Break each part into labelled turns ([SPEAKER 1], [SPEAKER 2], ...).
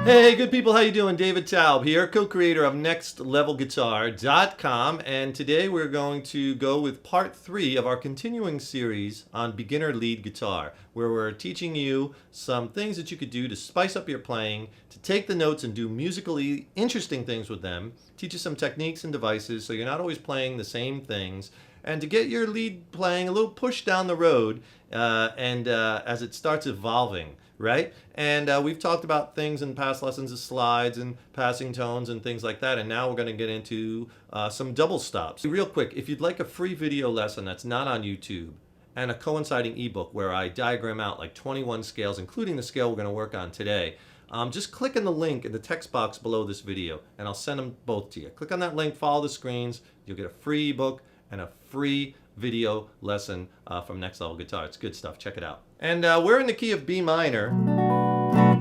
[SPEAKER 1] Hey, good people, how you doing? David Taub here, co-creator of NextLevelGuitar.com, and today we're going to go with part 3 of our continuing series on beginner lead guitar, where we're teaching you some things that you could do to spice up your playing, to take the notes and do musically interesting things with them, teach you some techniques and devices so you're not always playing the same things, and to get your lead playing a little push down the road as it starts evolving. Right? And we've talked about things in past lessons as slides and passing tones and things like that. And now we're going to get into some double stops. Real quick, if you'd like a free video lesson that's not on YouTube and a coinciding ebook where I diagram out like 21 scales, including the scale we're going to work on today, just click on the link in the text box below this video and I'll send them both to you. Click on that link, follow the screens, you'll get a free ebook and a free video lesson from Next Level Guitar. It's good stuff. Check it out. And we're in the key of B minor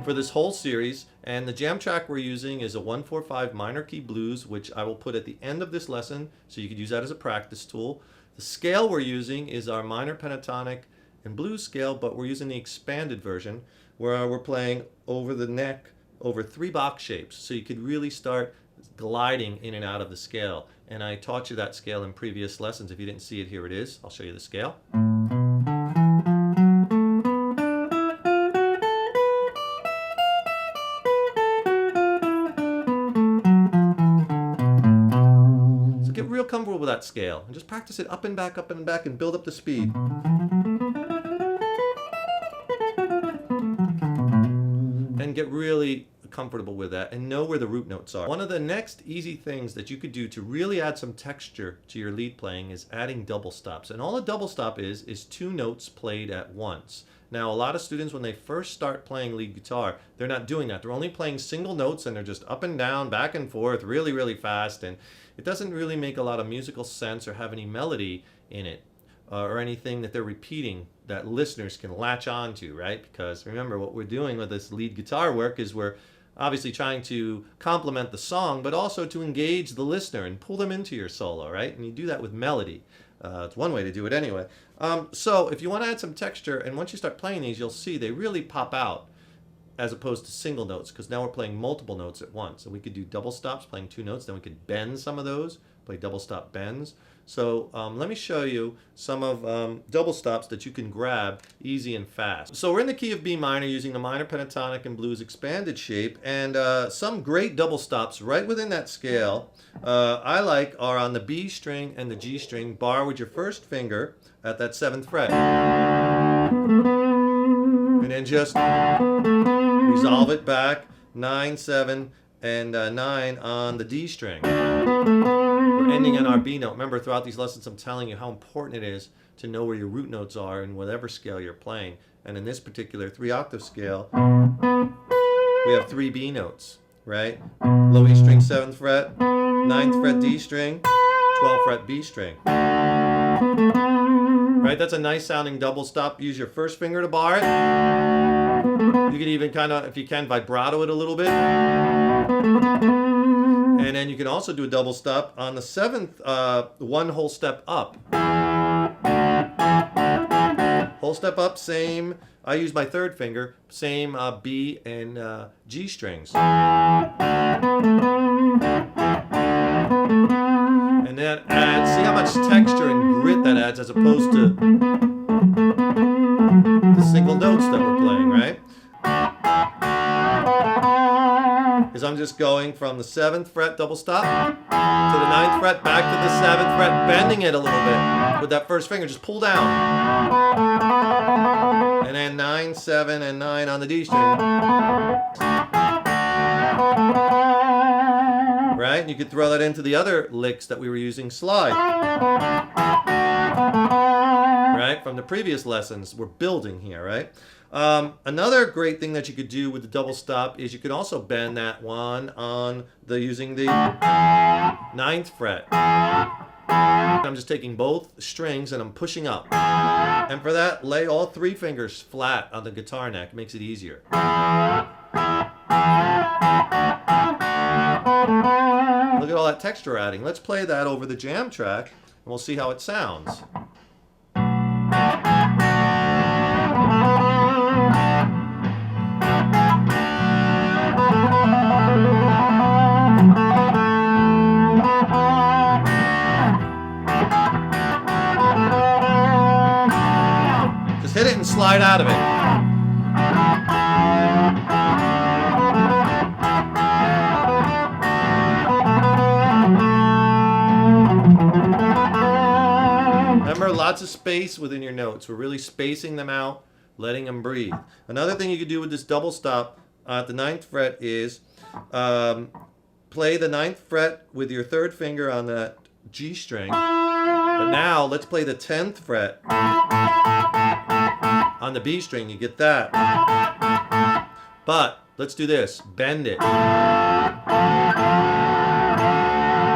[SPEAKER 1] for this whole series, and the jam track we're using is a 1-4-5 minor key blues, which I will put at the end of this lesson so you could use that as a practice tool. The scale we're using is our minor pentatonic and blues scale, but we're using the expanded version where we're playing over the neck over 3 box shapes, so you could really start gliding in and out of the scale. And I taught you that scale in previous lessons. If you didn't see it, here it is. I'll show you the scale. So get real comfortable with that scale and just practice it up and back, and build up the speed. And get really comfortable with that and know where the root notes are. One of the next easy things that you could do to really add some texture to your lead playing is adding double stops. And all a double stop is 2 notes played at once. Now, a lot of students, when they first start playing lead guitar, they're not doing that. They're only playing single notes and they're just up and down, back and forth, really, really fast. And it doesn't really make a lot of musical sense or have any melody in it. Or anything that they're repeating that listeners can latch on to, right? Because remember, what we're doing with this lead guitar work is we're obviously trying to complement the song, but also to engage the listener and pull them into your solo, right? And you do that with melody. It's one way to do it anyway. So if you want to add some texture, and once you start playing these, you'll see they really pop out as opposed to single notes, because now we're playing multiple notes at once. And we could do double stops, playing 2 notes, then we could bend some of those, play double stop bends. So let me show you some of double stops that you can grab easy and fast. So we're in the key of B minor using the minor pentatonic and blues expanded shape, and some great double stops right within that scale I like are on the B string and the G string. Bar with your first finger at that 7th fret. And then just resolve it back, 9, 7, and 9 on the D string. We're ending on our B note. Remember, throughout these lessons, I'm telling you how important it is to know where your root notes are in whatever scale you're playing. And in this particular 3-octave scale, we have 3 B notes, right? Low E string, 7th fret, 9th fret D string, 12th fret B string. Right, that's a nice sounding double stop. Use your first finger to bar it. You can even kind of, if you can, vibrato it a little bit. And then you can also do a double stop on the 7th, 1 whole step up. Whole step up, same. I use my 3rd finger, same B and G strings. And that adds, see how much texture and grit that adds as opposed to the single notes that we're playing, right? Because I'm just going from the 7th fret double stop to the 9th fret, back to the 7th fret, bending it a little bit with that first finger. Just pull down. And then 9, 7, and 9 on the D string. Right? And you could throw that into the other licks that we were using, slide. Right? From the previous lessons, we're building here, right? Another great thing that you could do with the double stop is you could also bend that one on using the 9th fret. I'm just taking both strings and I'm pushing up. And for that, lay all 3 fingers flat on the guitar neck. It makes it easier. Look at all that texture adding. Let's play that over the jam track and we'll see how it sounds. slide out of it. Remember, lots of space within your notes. We're really spacing them out, letting them breathe. Another thing you could do with this double stop at the 9th fret is play the 9th fret with your 3rd finger on that G string. But now let's play the 10th fret on the B string. You get that. But let's do this. Bend it.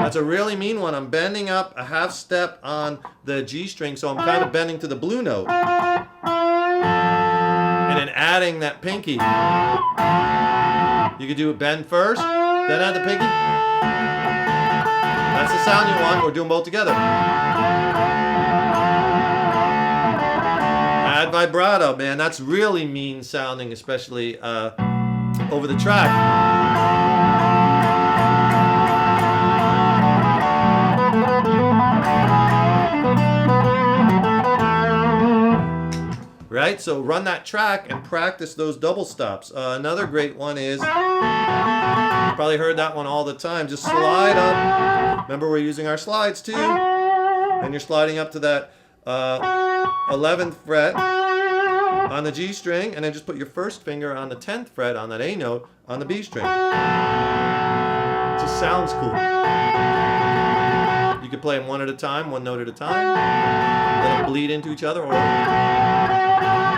[SPEAKER 1] That's a really mean one. I'm bending up a half step on the G string, so I'm kind of bending to the blue note. And then adding that pinky. You could do a bend first, then add the pinky. That's the sound you want. We're doing both together. Add vibrato, man. That's really mean sounding, especially over the track. Right? So run that track and practice those double stops. Another great one is, you probably heard that one all the time, just slide up. Remember, we're using our slides too. And you're sliding up to that 11th fret on the G string, and then just put your 1st finger on the 10th fret on that A note on the B string. It just sounds cool. You can play them one at a time, one note at a time. Let them bleed into each other, or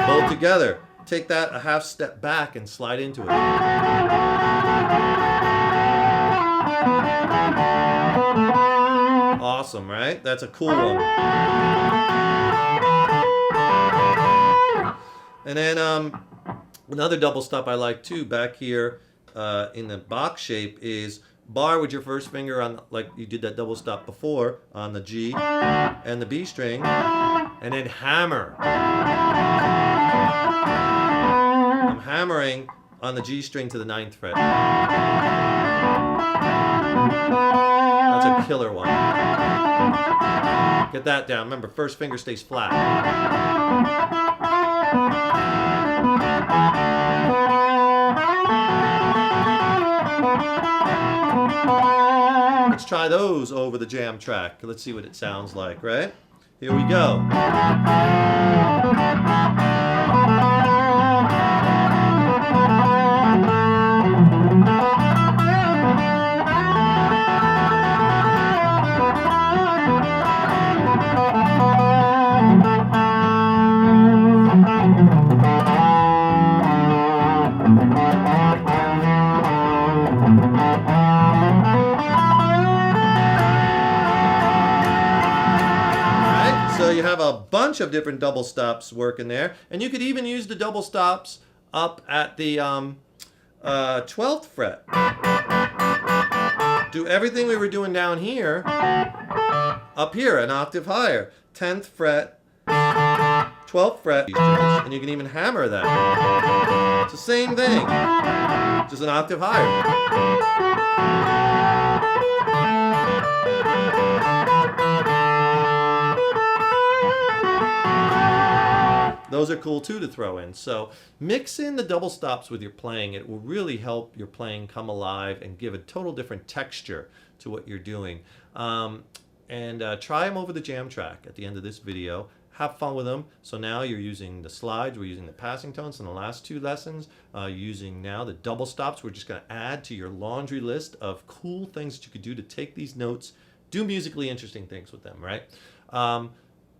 [SPEAKER 1] both together. Take that a half step back and slide into it. Awesome, right? That's a cool one. And then another double stop I like too, back here in the box shape, is bar with your 1st finger on, like you did that double stop before, on the G and the B string, and then hammer. I'm hammering on the G string to the 9th fret. That's a killer one. Get that down. Remember, 1st finger stays flat. Let's try those over the jam track. Let's see what it sounds like, right? Here we go. So you have a bunch of different double stops working there, and you could even use the double stops up at the 12th fret. Do everything we were doing down here, up here, an octave higher. 10th fret, 12th fret, and you can even hammer that. It's the same thing, just an octave higher. Those are cool too to throw in. So mix in the double stops with your playing. It will really help your playing come alive and give a total different texture to what you're doing. Try them over the jam track at the end of this video. Have fun with them. So now you're using the slides, we're using the passing tones in the last 2 lessons, using now the double stops. We're just going to add to your laundry list of cool things that you could do to take these notes, do musically interesting things with them, right?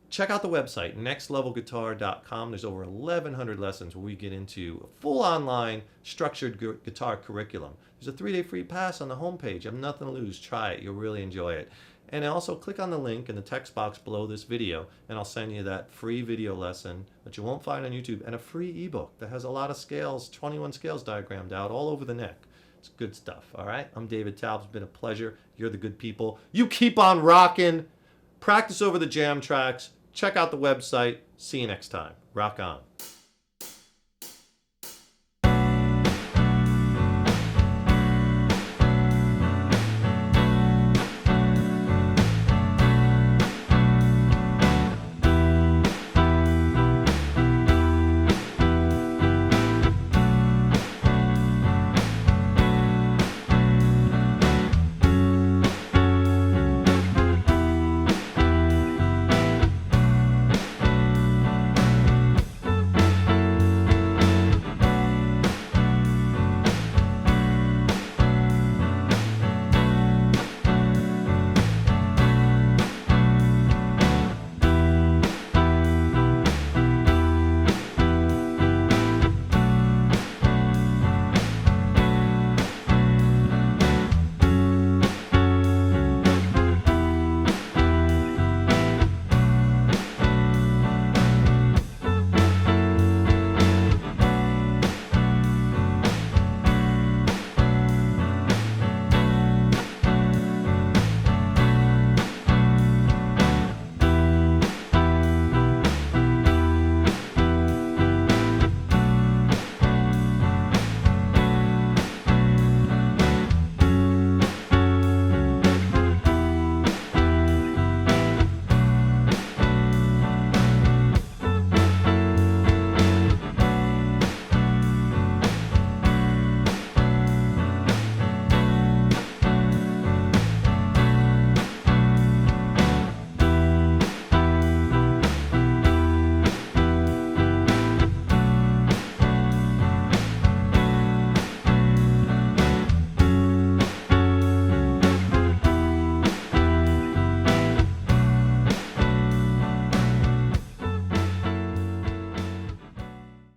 [SPEAKER 1] Check out the website, nextlevelguitar.com. There's over 1,100 lessons where we get into a full online structured guitar curriculum. There's a 3-day free pass on the homepage. You have nothing to lose. Try it. You'll really enjoy it. And also click on the link in the text box below this video, and I'll send you that free video lesson that you won't find on YouTube, and a free ebook that has a lot of scales, 21 scales diagrammed out all over the neck. It's good stuff, all right? I'm David Taub. It's been a pleasure. You're the good people. You keep on rocking. Practice over the jam tracks. Check out the website. See you next time. Rock on.